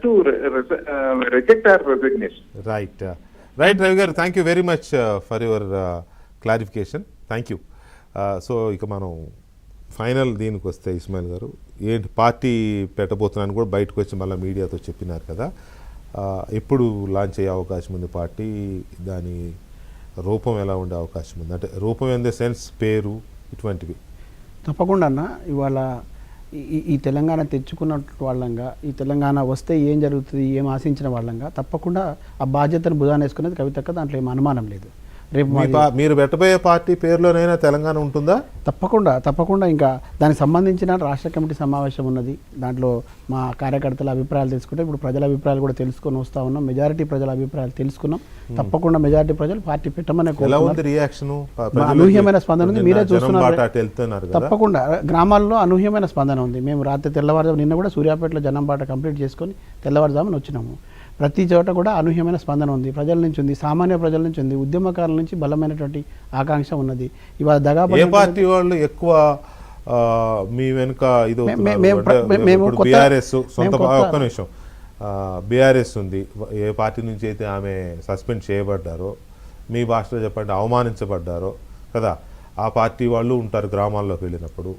to reject our resignation. Right. Right, Ravi garu. Thank you very much for your clarification. Thank you. So, ఇక మనం final దీనికి వస్తే ఇస్మాయిల్ గారు ఏంటి party పెట్టబోతున్నాను కూడా బయటకు వచ్చి మళ్ళీ మీడియాతో చెప్పినారు కదా, ఎప్పుడు లాంచ్ అయ్యే అవకాశం ఉంది పార్టీ, దాని రూపం ఎలా ఉండే అవకాశం ఉంది, అంటే రూపం ఇన్ ద సెన్స్ పేరు ఇటువంటివి? తప్పకుండా అన్న, ఇవాళ ఈ తెలంగాణ తెచ్చుకున్న వాళ్ళంగా, ఈ తెలంగాణ వస్తే ఏం జరుగుతుంది ఏం ఆశించిన వాళ్ళంగా తప్పకుండా ఆ బాధ్యతను భుజాన వేసుకునేది కవితక్క, దాంట్లో ఏం అనుమానం లేదు. రేపు మీరు పెట్టబోయే పార్టీ పేరులోనైనా తెలంగాణ ఉంటుందా? తప్పకుండా ఇంకా దానికి సంబంధించిన రాష్ట్ర కమిటీ సమావేశం ఉన్నది. దాంట్లో మా కార్యకర్తల అభిప్రాయాలు తెలుసుకుంటే ఇప్పుడు ప్రజల అభిప్రాయాలు కూడా తెలుసుకొని వస్తూ ఉన్నాం. మెజారిటీ ప్రజల అభిప్రాయాలు తెలుసుకున్నాం. తప్పకుండా మెజారిటీ ప్రజలు పార్టీ పెట్టమనే అనూహ్యమైన స్పందన ఉంది. మీరే చూస్తున్నారు. తప్పకుండా గ్రామాల్లో అనూహ్యమైన స్పందన ఉంది. మేము రాత్రి తెల్లవారుజాము నిన్న కూడా సూర్యాపేటలో జనంబాట కంప్లీట్ చేసుకొని తెల్లవారుజామున వచ్చినాము. ప్రతి చోట కూడా అనూహ్యమైన స్పందన ఉంది. ప్రజల నుంచి ఉంది, సామాన్య ప్రజల నుంచి ఉంది, ఉద్యమకారుల నుంచి బలమైనటువంటి ఆకాంక్ష ఉన్నది. ఇవాళ దగాబడి పార్టీ వాళ్ళు ఎక్కువ మీ వెనుక ఇది బీఆర్ఎస్ ఉంది. ఏ పార్టీ నుంచి అయితే ఆమె సస్పెండ్ చేయబడ్డారో, మీ భాషలో చెప్పండి అవమానించబడ్డారో కదా, ఆ పార్టీ వాళ్ళు ఉంటారు గ్రామాల్లోకి వెళ్ళినప్పుడు,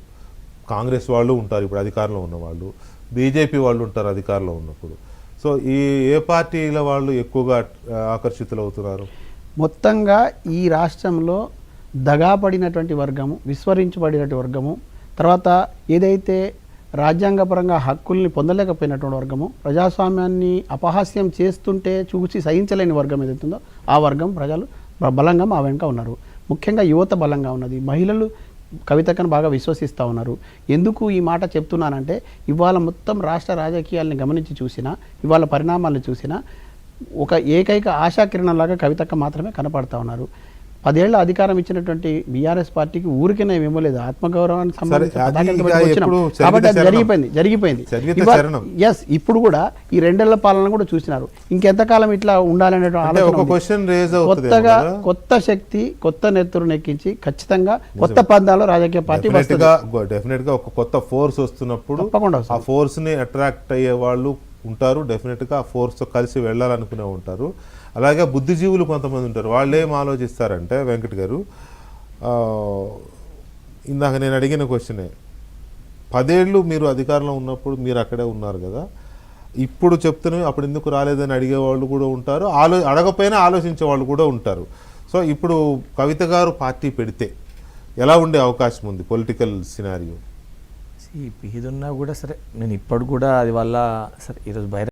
కాంగ్రెస్ వాళ్ళు ఉంటారు ఇప్పుడు అధికారంలో ఉన్నవాళ్ళు, బీజేపీ వాళ్ళు ఉంటారు అధికారంలో ఉన్నప్పుడు. సో ఏ పార్టీల వాళ్ళు ఎక్కువగా ఆకర్షితులు అవుతున్నారు? మొత్తంగా ఈ రాష్ట్రంలో దగాపడినటువంటి వర్గము, విస్మరించబడినటువంటి వర్గము, తర్వాత ఏదైతే రాజ్యాంగపరంగా హక్కుల్ని పొందలేకపోయినటువంటి వర్గము, ప్రజాస్వామ్యాన్ని అపహాస్యం చేస్తుంటే చూసి సహించలేని వర్గం ఏదైతుందో ఆ వర్గం ప్రజలు బలంగా మా వెనుక ఉన్నారు. ముఖ్యంగా యువత బలంగా ఉన్నది. మహిళలు కవితకను బాగా విశ్వసిస్తూ ఉన్నారు. ఎందుకు ఈ మాట చెప్తున్నానంటే ఇవాళ మొత్తం రాష్ట్ర రాజకీయాలను గమనించి చూసినా, ఇవాళ పరిణామాలను చూసినా ఒక ఏకైక ఆశాకిరణంలాగా కవితక్క మాత్రమే కనపడతా ఉన్నారు. 10 ఏళ్ల అధికారం ఇచ్చినటువంటి బీఆర్ఎస్ పార్టీకి ఊరికనే ఇవ్వలేదు, ఆత్మగౌరవానికి సంబంధించిన కాబట్టి అది జరిగిపోయింది. ఎస్, ఇప్పుడు కూడా ఈ 2 ఏళ్ల పాలన కూడా చూసినారు. ఇంకెంతకాలం ఇట్లా ఉండాలనే కొత్తగా కొత్త శక్తి, కొత్త నెత్తురును ఎక్కించి ఖచ్చితంగా కొత్త పందాలో రాజకీయ పార్టీ డెఫినెట్ గా ఒక కొత్త ఫోర్స్ వస్తున్నప్పుడు ఆ ఫోర్స్ ని అట్రాక్ట్ అయ్యే వాళ్ళు ఉంటారు. డెఫినెట్గా ఆ ఫోర్స్తో కలిసి వెళ్ళాలనుకునే ఉంటారు. అలాగే బుద్ధిజీవులు కొంతమంది ఉంటారు. వాళ్ళు ఏం ఆలోచిస్తారంటే వెంకట్ గారు, ఇందాక నేను అడిగిన క్వశ్చనే, 10 ఏళ్ళు మీరు అధికారంలో ఉన్నప్పుడు మీరు అక్కడే ఉన్నారు కదా, ఇప్పుడు చెప్తున్నవి అప్పుడు ఎందుకు రాలేదని అడిగేవాళ్ళు కూడా ఉంటారు, అడగపోయినా ఆలోచించే వాళ్ళు కూడా ఉంటారు. సో ఇప్పుడు కవిత గారు పార్టీ పెడితే ఎలా ఉండే అవకాశం ఉంది పొలిటికల్ సినారియో? ఇది ఉన్నా కూడా సరే, నేను ఇప్పుడు కూడా అది వల్ల సరే ఈరోజు బయట